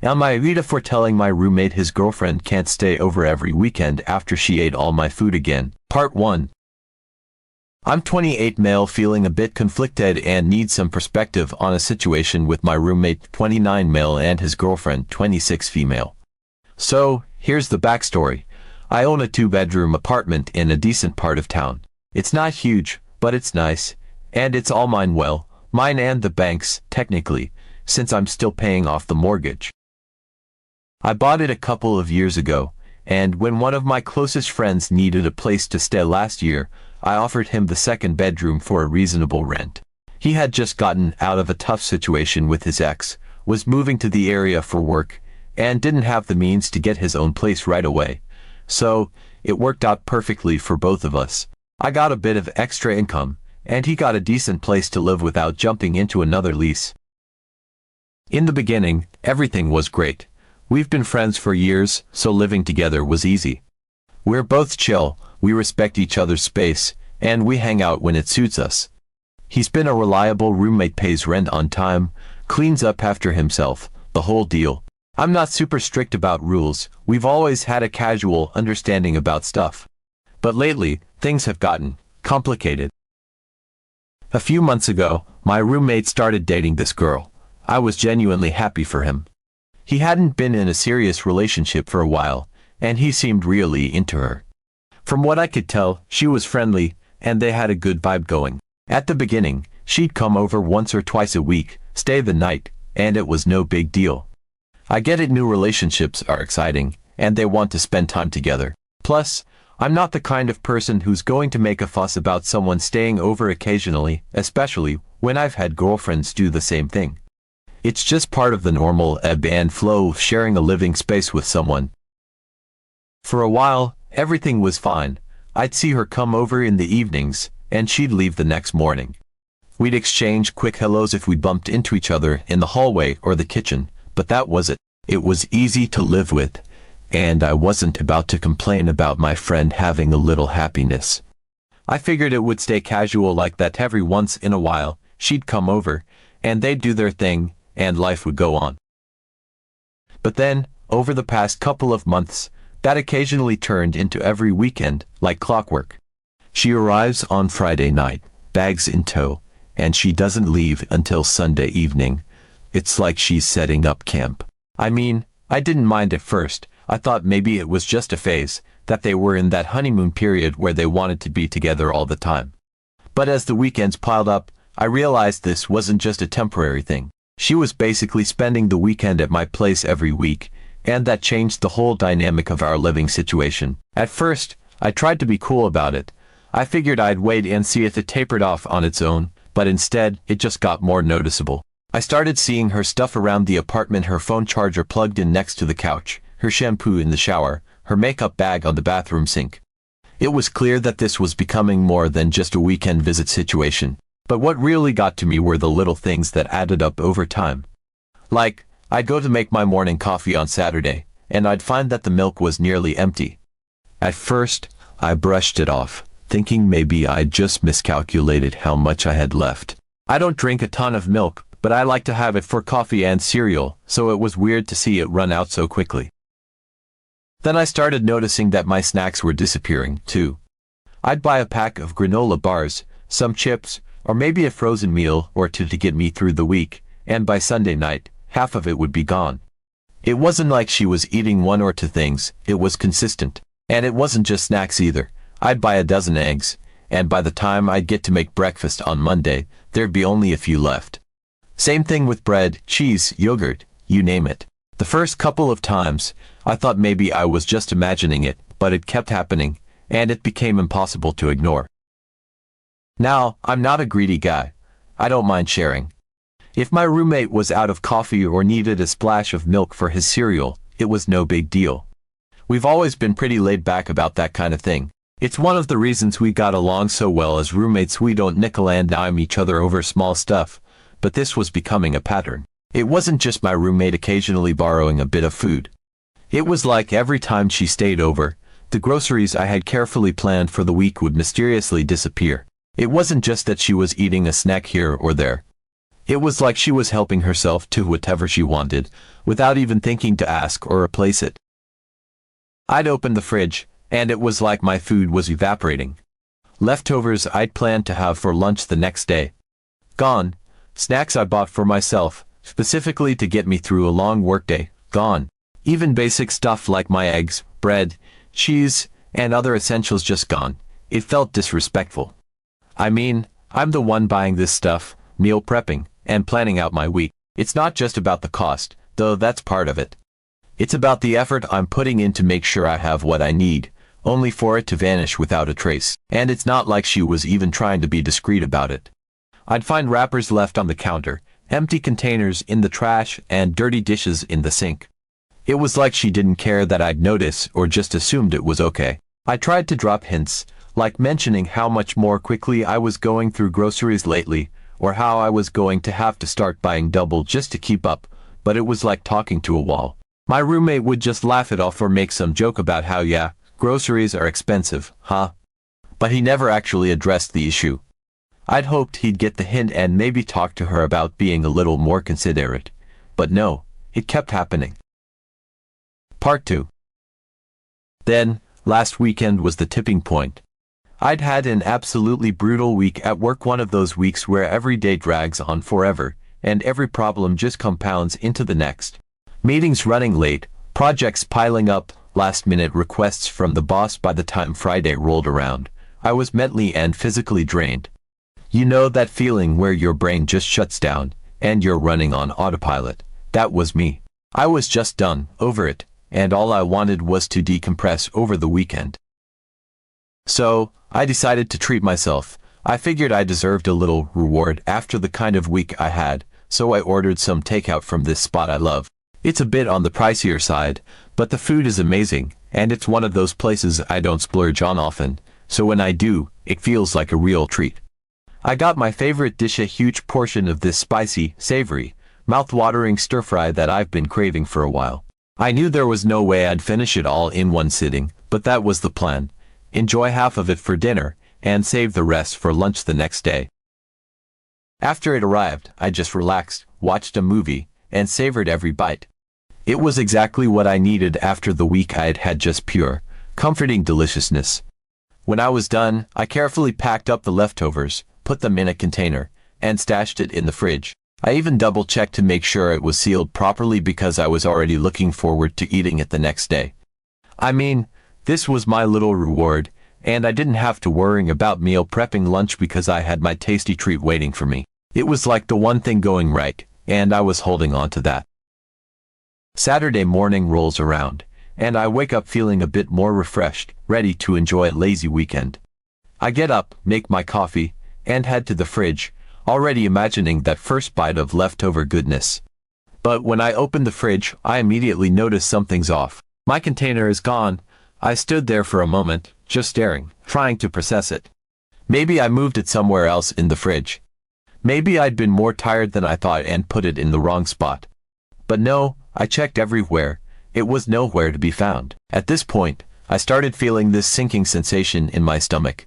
Am I AITA for telling my roommate his girlfriend can't stay over every weekend after she ate all my food again? Part 1. I'm 28 male feeling a bit conflicted and need some perspective on a situation with my roommate 29 male and his girlfriend 26 female. So, here's the backstory. I own a 2-bedroom apartment in a decent part of town. It's not huge, but it's nice, and it's all mine, well, mine and the bank's, technically, since I'm still paying off the mortgage. I bought it a couple of years ago, and when one of my closest friends needed a place to stay last year, I offered him the 2nd bedroom for a reasonable rent. He had just gotten out of a tough situation with his ex, was moving to the area for work, and didn't have the means to get his own place right away. So, it worked out perfectly for both of us. I got a bit of extra income, and he got a decent place to live without jumping into another lease. In the beginning, everything was great. We've been friends for years, so living together was easy. We're both chill, we respect each other's space, and we hang out when it suits us. He's been a reliable roommate, pays rent on time, cleans up after himself, the whole deal. I'm not super strict about rules, we've always had a casual understanding about stuff. But lately, things have gotten complicated. A few months ago, my roommate started dating this girl. I was genuinely happy for him. He hadn't been in a serious relationship for a while, and he seemed really into her. From what I could tell, she was friendly, and they had a good vibe going. At the beginning, she'd come over once or twice a week, stay the night, and it was no big deal. I get it, new relationships are exciting, and they want to spend time together. Plus, I'm not the kind of person who's going to make a fuss about someone staying over occasionally, especially when I've had girlfriends do the same thing. It's just part of the normal ebb and flow of sharing a living space with someone. For a while, everything was fine. I'd see her come over in the evenings, and she'd leave the next morning. We'd exchange quick hellos if we bumped into each other in the hallway or the kitchen, but that was it. It was easy to live with, and I wasn't about to complain about my friend having a little happiness. I figured it would stay casual like that. Every once in a while, she'd come over, and they'd do their thing, and life would go on. But then, over the past couple of months, that occasionally turned into every weekend, like clockwork. She arrives on Friday night, bags in tow, and she doesn't leave until Sunday evening. It's like she's setting up camp. I mean, I didn't mind at first. I thought maybe it was just a phase, that they were in that honeymoon period where they wanted to be together all the time. But as the weekends piled up, I realized this wasn't just a temporary thing. She was basically spending the weekend at my place every week, and that changed the whole dynamic of our living situation. At first, I tried to be cool about it. I figured I'd wait and see if it tapered off on its own, but instead, it just got more noticeable. I started seeing her stuff around the apartment, her phone charger plugged in next to the couch, her shampoo in the shower, her makeup bag on the bathroom sink. It was clear that this was becoming more than just a weekend visit situation. But what really got to me were the little things that added up over time. Like, I'd go to make my morning coffee on Saturday, and I'd find that the milk was nearly empty. At first, I brushed it off, thinking maybe I'd just miscalculated how much I had left. I don't drink a ton of milk, but I like to have it for coffee and cereal, so it was weird to see it run out so quickly. Then I started noticing that my snacks were disappearing, too. I'd buy a pack of granola bars, some chips, or maybe a frozen meal or two to get me through the week, and by Sunday night, half of it would be gone. It wasn't like she was eating 1 or 2 things, it was consistent. And it wasn't just snacks either. I'd buy a dozen eggs, and by the time I'd get to make breakfast on Monday, there'd be only a few left. Same thing with bread, cheese, yogurt, you name it. The first couple of times, I thought maybe I was just imagining it, but it kept happening, and it became impossible to ignore. Now, I'm not a greedy guy. I don't mind sharing. If my roommate was out of coffee or needed a splash of milk for his cereal, it was no big deal. We've always been pretty laid back about that kind of thing. It's one of the reasons we got along so well as roommates. We don't nickel and dime each other over small stuff, but this was becoming a pattern. It wasn't just my roommate occasionally borrowing a bit of food. It was like every time she stayed over, the groceries I had carefully planned for the week would mysteriously disappear. It wasn't just that she was eating a snack here or there. It was like she was helping herself to whatever she wanted, without even thinking to ask or replace it. I'd opened the fridge, and it was like my food was evaporating. Leftovers I'd planned to have for lunch the next day. Gone. Snacks I bought for myself, specifically to get me through a long workday, gone. Even basic stuff like my eggs, bread, cheese, and other essentials just gone. It felt disrespectful. I mean, I'm the one buying this stuff, meal prepping, and planning out my week. It's not just about the cost, though that's part of it. It's about the effort I'm putting in to make sure I have what I need, only for it to vanish without a trace. And it's not like she was even trying to be discreet about it. I'd find wrappers left on the counter, empty containers in the trash, and dirty dishes in the sink. It was like she didn't care that I'd notice or just assumed it was okay. I tried to drop hints, like mentioning how much more quickly I was going through groceries lately, or how I was going to have to start buying double just to keep up, but it was like talking to a wall. My roommate would just laugh it off or make some joke about how, yeah, groceries are expensive, huh? But he never actually addressed the issue. I'd hoped he'd get the hint and maybe talk to her about being a little more considerate. But no, it kept happening. Part 2. Then, last weekend was the tipping point. I'd had an absolutely brutal week at work, one of those weeks where every day drags on forever, and every problem just compounds into the next. Meetings running late, projects piling up, last-minute requests from the boss. By the time Friday rolled around, I was mentally and physically drained. You know that feeling where your brain just shuts down, and you're running on autopilot? That was me. I was just done, over it, and all I wanted was to decompress over the weekend. So, I decided to treat myself. I figured I deserved a little reward after the kind of week I had, so I ordered some takeout from this spot I love. It's a bit on the pricier side, but the food is amazing, and it's one of those places I don't splurge on often, so when I do, it feels like a real treat. I got my favorite dish, a huge portion of this spicy, savory, mouth-watering stir-fry that I've been craving for a while. I knew there was no way I'd finish it all in one sitting, but that was the plan. Enjoy half of it for dinner, and save the rest for lunch the next day. After it arrived, I just relaxed, watched a movie, and savored every bite. It was exactly what I needed after the week I'd had, just pure, comforting deliciousness. When I was done, I carefully packed up the leftovers, put them in a container, and stashed it in the fridge. I even double-checked to make sure it was sealed properly because I was already looking forward to eating it the next day. I mean, this was my little reward, and I didn't have to worry about meal prepping lunch because I had my tasty treat waiting for me. It was like the one thing going right, and I was holding on to that. Saturday morning rolls around, and I wake up feeling a bit more refreshed, ready to enjoy a lazy weekend. I get up, make my coffee, and head to the fridge, already imagining that first bite of leftover goodness. But when I open the fridge, I immediately notice something's off. My container is gone. I stood there for a moment, just staring, trying to process it. Maybe I moved it somewhere else in the fridge. Maybe I'd been more tired than I thought and put it in the wrong spot. But no, I checked everywhere. It was nowhere to be found. At this point, I started feeling this sinking sensation in my stomach.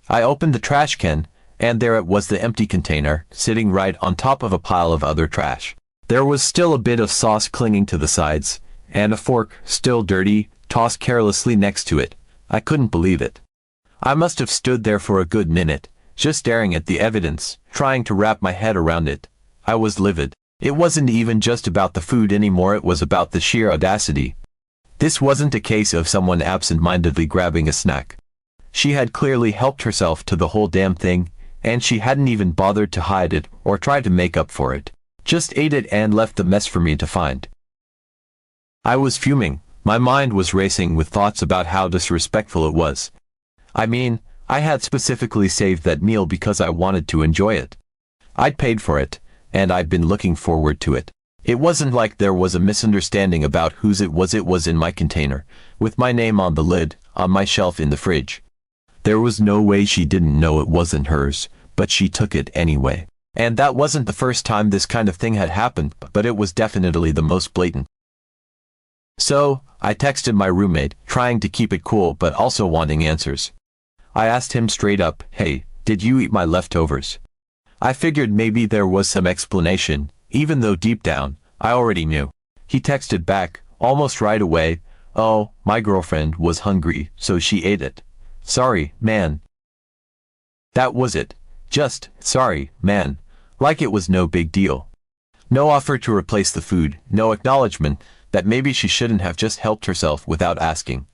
I opened the trash can, and there it was, the empty container, sitting right on top of a pile of other trash. There was still a bit of sauce clinging to the sides, and a fork, still dirty, tossed carelessly next to it. I couldn't believe it. I must have stood there for a good minute, just staring at the evidence, trying to wrap my head around it. I was livid. It wasn't even just about the food anymore, it was about the sheer audacity. This wasn't a case of someone absent-mindedly grabbing a snack. She had clearly helped herself to the whole damn thing, and she hadn't even bothered to hide it or try to make up for it. Just ate it and left the mess for me to find. I was fuming. My mind was racing with thoughts about how disrespectful it was. I mean, I had specifically saved that meal because I wanted to enjoy it. I'd paid for it, and I'd been looking forward to it. It wasn't like there was a misunderstanding about whose it was. It was in my container, with my name on the lid, on my shelf in the fridge. There was no way she didn't know it wasn't hers, but she took it anyway. And that wasn't the first time this kind of thing had happened, but it was definitely the most blatant. So, I texted my roommate, trying to keep it cool but also wanting answers. I asked him straight up, "Hey, did you eat my leftovers?" I figured maybe there was some explanation, even though deep down, I already knew. He texted back, almost right away, "Oh, my girlfriend was hungry, so she ate it. Sorry, man." That was it. Just, "Sorry, man." Like it was no big deal. No offer to replace the food, no acknowledgement that maybe she shouldn't have just helped herself without asking.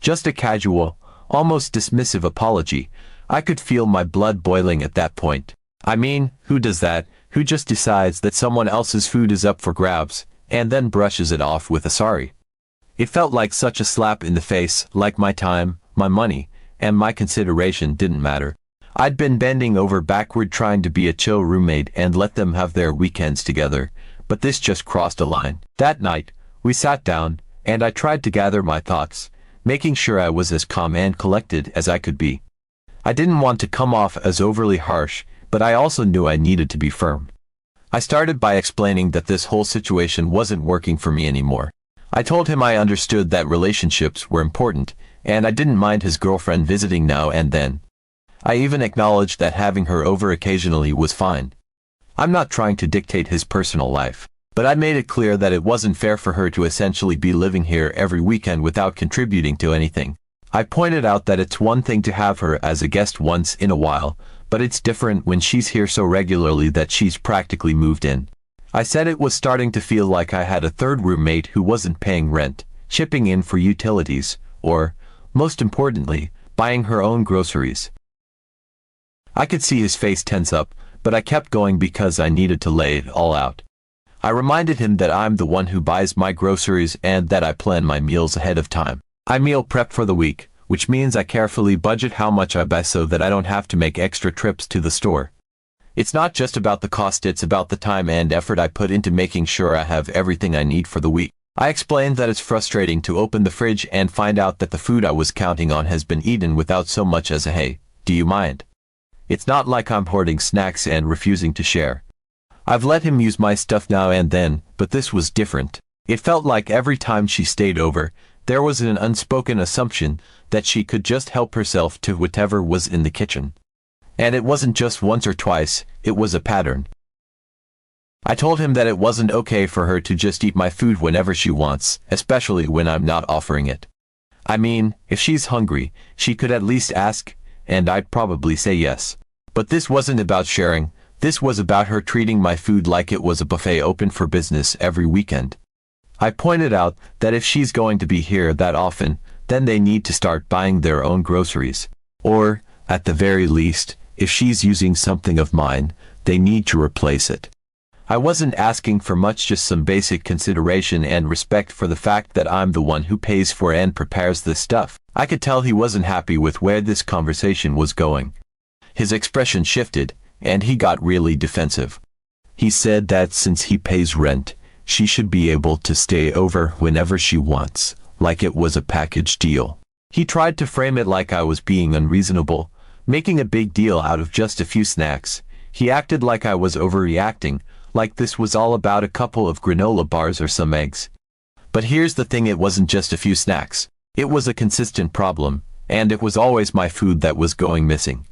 Just a casual, almost dismissive apology. I could feel my blood boiling at that point. I mean, who does that? Who just decides that someone else's food is up for grabs, and then brushes it off with a sorry? It felt like such a slap in the face, like my time, my money, and my consideration didn't matter. I'd been bending over backward trying to be a chill roommate and let them have their weekends together, but this just crossed a line. That night, we sat down, and I tried to gather my thoughts, making sure I was as calm and collected as I could be. I didn't want to come off as overly harsh, but I also knew I needed to be firm. I started by explaining that this whole situation wasn't working for me anymore. I told him I understood that relationships were important, and I didn't mind his girlfriend visiting now and then. I even acknowledged that having her over occasionally was fine. I'm not trying to dictate his personal life, but I made it clear that it wasn't fair for her to essentially be living here every weekend without contributing to anything. I pointed out that it's one thing to have her as a guest once in a while, but it's different when she's here so regularly that she's practically moved in. I said it was starting to feel like I had a third roommate who wasn't paying rent, chipping in for utilities, or, most importantly, buying her own groceries. I could see his face tense up, but I kept going because I needed to lay it all out. I reminded him that I'm the one who buys my groceries and that I plan my meals ahead of time. I meal prep for the week, which means I carefully budget how much I buy so that I don't have to make extra trips to the store. It's not just about the cost, it's about the time and effort I put into making sure I have everything I need for the week. I explained that it's frustrating to open the fridge and find out that the food I was counting on has been eaten without so much as a "hey, do you mind?" It's not like I'm hoarding snacks and refusing to share. I've let him use my stuff now and then, but this was different. It felt like every time she stayed over, there was an unspoken assumption that she could just help herself to whatever was in the kitchen. And it wasn't just once or twice, it was a pattern. I told him that it wasn't okay for her to just eat my food whenever she wants, especially when I'm not offering it. I mean, if she's hungry, she could at least ask, and I'd probably say yes. But this wasn't about sharing, this was about her treating my food like it was a buffet open for business every weekend. I pointed out that if she's going to be here that often, then they need to start buying their own groceries. Or, at the very least, if she's using something of mine, they need to replace it. I wasn't asking for much, just some basic consideration and respect for the fact that I'm the one who pays for and prepares this stuff. I could tell he wasn't happy with where this conversation was going. His expression shifted, and he got really defensive. He said that since he pays rent, she should be able to stay over whenever she wants, like it was a package deal. He tried to frame it like I was being unreasonable, making a big deal out of just a few snacks. He acted like I was overreacting, like this was all about a couple of granola bars or some eggs. But here's the thing, it wasn't just a few snacks. It was a consistent problem, and it was always my food that was going missing.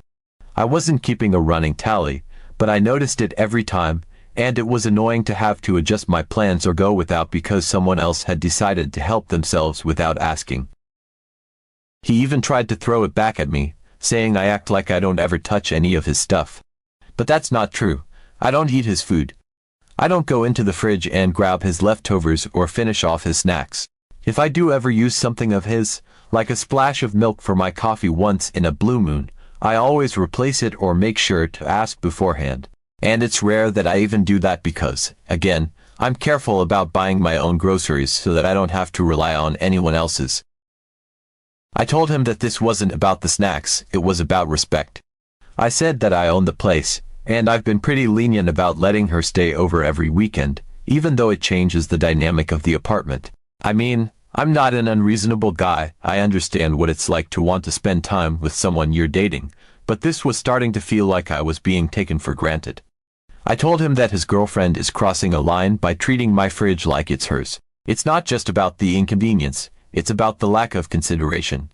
I wasn't keeping a running tally, but I noticed it every time, and it was annoying to have to adjust my plans or go without because someone else had decided to help themselves without asking. He even tried to throw it back at me, saying I act like I don't ever touch any of his stuff. But that's not true. I don't eat his food. I don't go into the fridge and grab his leftovers or finish off his snacks. If I do ever use something of his, like a splash of milk for my coffee once in a blue moon, I always replace it or make sure to ask beforehand. And it's rare that I even do that because, again, I'm careful about buying my own groceries so that I don't have to rely on anyone else's. I told him that this wasn't about the snacks, it was about respect. I said that I own the place, and I've been pretty lenient about letting her stay over every weekend, even though it changes the dynamic of the apartment. I mean, I'm not an unreasonable guy. I understand what it's like to want to spend time with someone you're dating, but this was starting to feel like I was being taken for granted. I told him that his girlfriend is crossing a line by treating my fridge like it's hers. It's not just about the inconvenience, it's about the lack of consideration.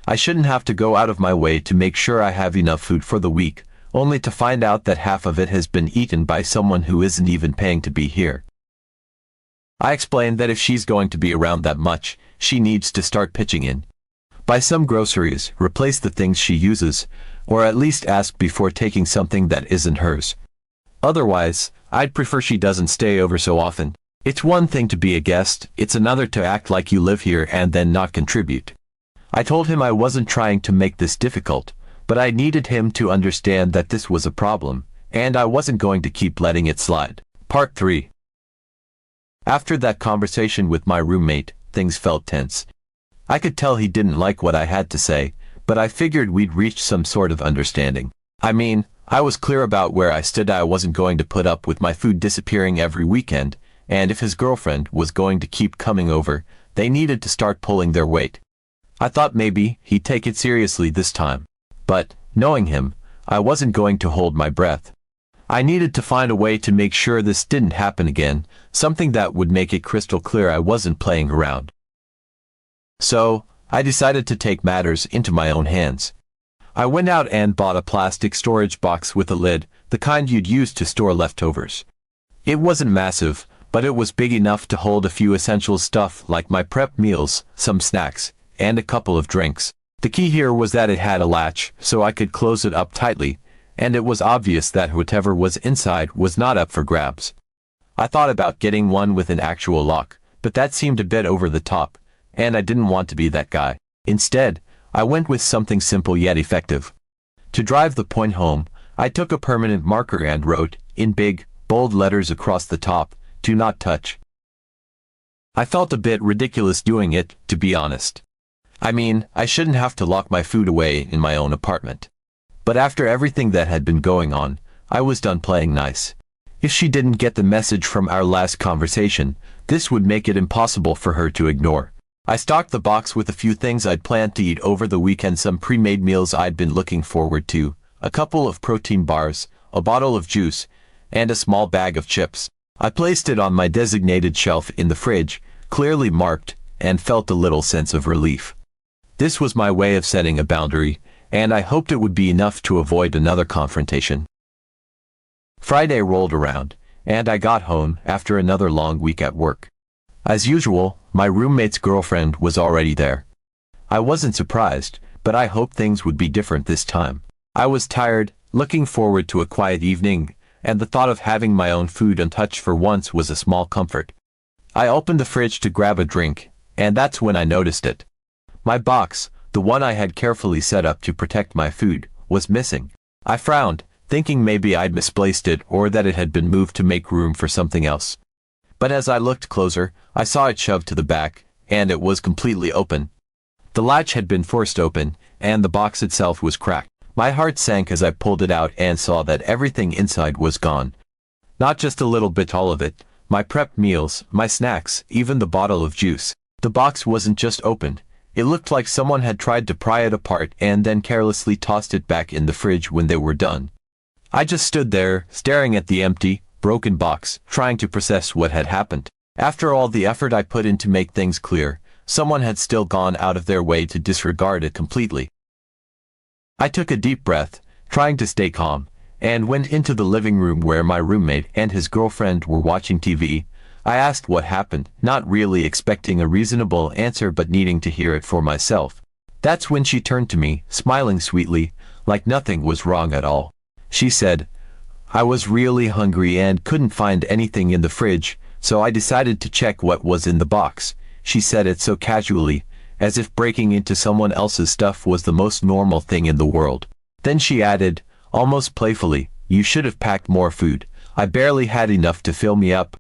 I shouldn't have to go out of my way to make sure I have enough food for the week, only to find out that half of it has been eaten by someone who isn't even paying to be here. I explained that if she's going to be around that much, she needs to start pitching in. Buy some groceries, replace the things she uses, or at least ask before taking something that isn't hers. Otherwise, I'd prefer she doesn't stay over so often. It's one thing to be a guest, it's another to act like you live here and then not contribute. I told him I wasn't trying to make this difficult, but I needed him to understand that this was a problem, and I wasn't going to keep letting it slide. Part 3. After that conversation with my roommate, things felt tense. I could tell he didn't like what I had to say, but I figured we'd reach some sort of understanding. I mean, I was clear about where I stood. I wasn't going to put up with my food disappearing every weekend, and if his girlfriend was going to keep coming over, they needed to start pulling their weight. I thought maybe he'd take it seriously this time. But, knowing him, I wasn't going to hold my breath. I needed to find a way to make sure this didn't happen again, something that would make it crystal clear I wasn't playing around. So, I decided to take matters into my own hands. I went out and bought a plastic storage box with a lid, the kind you'd use to store leftovers. It wasn't massive, but it was big enough to hold a few essential stuff like my prep meals, some snacks, and a couple of drinks. The key here was that it had a latch, so I could close it up tightly, and it was obvious that whatever was inside was not up for grabs. I thought about getting one with an actual lock, but that seemed a bit over the top, and I didn't want to be that guy. Instead, I went with something simple yet effective. To drive the point home, I took a permanent marker and wrote, in big, bold letters across the top, "Do not touch." I felt a bit ridiculous doing it, to be honest. I mean, I shouldn't have to lock my food away in my own apartment. But after everything that had been going on, I was done playing nice. If she didn't get the message from our last conversation, this would make it impossible for her to ignore. I stocked the box with a few things I'd planned to eat over the weekend, some pre-made meals I'd been looking forward to, a couple of protein bars, a bottle of juice, and a small bag of chips. I placed it on my designated shelf in the fridge, clearly marked, and felt a little sense of relief. This was my way of setting a boundary, and I hoped it would be enough to avoid another confrontation. Friday rolled around, and I got home after another long week at work. As usual, my roommate's girlfriend was already there. I wasn't surprised, but I hoped things would be different this time. I was tired, looking forward to a quiet evening, and the thought of having my own food untouched for once was a small comfort. I opened the fridge to grab a drink, and that's when I noticed it. My box, the one I had carefully set up to protect my food, was missing. I frowned, thinking maybe I'd misplaced it or that it had been moved to make room for something else. But as I looked closer, I saw it shoved to the back, and it was completely open. The latch had been forced open, and the box itself was cracked. My heart sank as I pulled it out and saw that everything inside was gone. Not just a little bit, all of it. My prep meals, my snacks, even the bottle of juice. The box wasn't just opened. It looked like someone had tried to pry it apart and then carelessly tossed it back in the fridge when they were done. I just stood there, staring at the empty, broken box, trying to process what had happened. After all the effort I put in to make things clear, someone had still gone out of their way to disregard it completely. I took a deep breath, trying to stay calm, and went into the living room where my roommate and his girlfriend were watching TV. I asked what happened, not really expecting a reasonable answer but needing to hear it for myself. That's when she turned to me, smiling sweetly, like nothing was wrong at all. She said, "I was really hungry and couldn't find anything in the fridge, so I decided to check what was in the box." She said it so casually, as if breaking into someone else's stuff was the most normal thing in the world. Then she added, almost playfully, "You should have packed more food. I barely had enough to fill me up."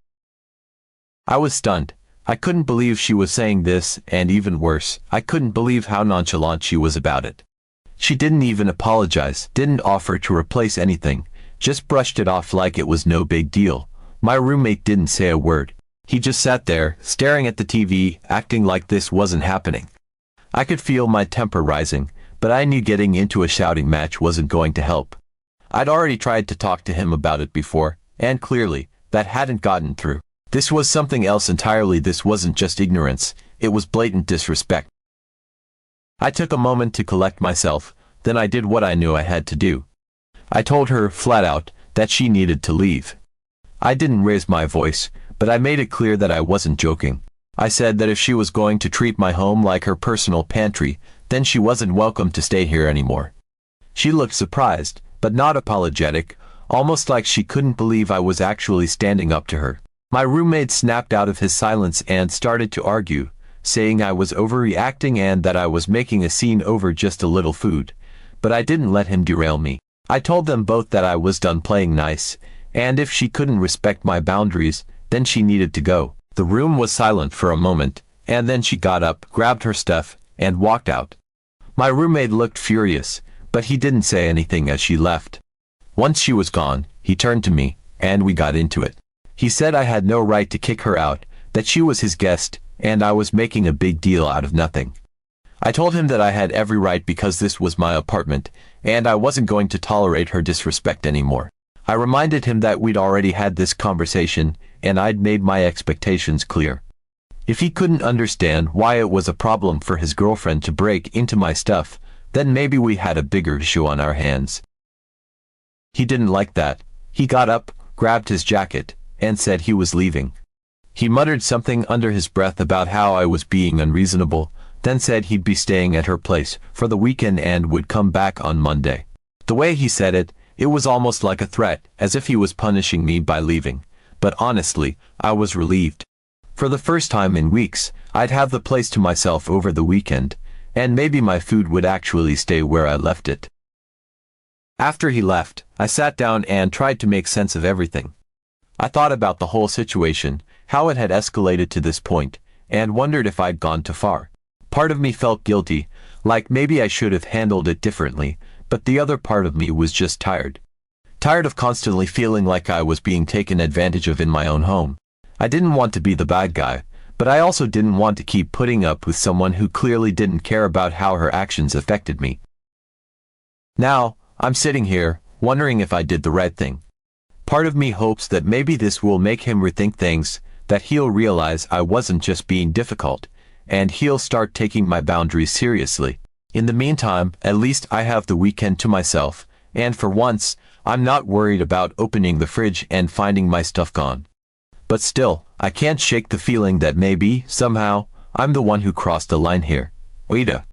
I was stunned. I couldn't believe she was saying this, and even worse, I couldn't believe how nonchalant she was about it. She didn't even apologize, didn't offer to replace anything, just brushed it off like it was no big deal. My roommate didn't say a word. He just sat there, staring at the TV, acting like this wasn't happening. I could feel my temper rising, but I knew getting into a shouting match wasn't going to help. I'd already tried to talk to him about it before, and clearly, that hadn't gotten through. This was something else entirely. This wasn't just ignorance, it was blatant disrespect. I took a moment to collect myself, then I did what I knew I had to do. I told her, flat out, that she needed to leave. I didn't raise my voice, but I made it clear that I wasn't joking. I said that if she was going to treat my home like her personal pantry, then she wasn't welcome to stay here anymore. She looked surprised, but not apologetic, almost like she couldn't believe I was actually standing up to her. My roommate snapped out of his silence and started to argue, saying I was overreacting and that I was making a scene over just a little food. But I didn't let him derail me. I told them both that I was done playing nice, and if she couldn't respect my boundaries, then she needed to go. The room was silent for a moment, and then she got up, grabbed her stuff, and walked out. My roommate looked furious, but he didn't say anything as she left. Once she was gone, he turned to me, and we got into it. He said I had no right to kick her out, that she was his guest, and I was making a big deal out of nothing. I told him that I had every right because this was my apartment, and I wasn't going to tolerate her disrespect anymore. I reminded him that we'd already had this conversation, and I'd made my expectations clear. If he couldn't understand why it was a problem for his girlfriend to break into my stuff, then maybe we had a bigger issue on our hands. He didn't like that. He got up, grabbed his jacket, and said he was leaving. He muttered something under his breath about how I was being unreasonable, then said he'd be staying at her place for the weekend and would come back on Monday. The way he said it, it was almost like a threat, as if he was punishing me by leaving. But honestly, I was relieved. For the first time in weeks, I'd have the place to myself over the weekend, and maybe my food would actually stay where I left it. After he left, I sat down and tried to make sense of everything. I thought about the whole situation, how it had escalated to this point, and wondered if I'd gone too far. Part of me felt guilty, like maybe I should have handled it differently, but the other part of me was just tired. Tired of constantly feeling like I was being taken advantage of in my own home. I didn't want to be the bad guy, but I also didn't want to keep putting up with someone who clearly didn't care about how her actions affected me. Now, I'm sitting here, wondering if I did the right thing. Part of me hopes that maybe this will make him rethink things, that he'll realize I wasn't just being difficult, and he'll start taking my boundaries seriously. In the meantime, at least I have the weekend to myself, and for once, I'm not worried about opening the fridge and finding my stuff gone. But still, I can't shake the feeling that maybe, somehow, I'm the one who crossed the line here. AITA.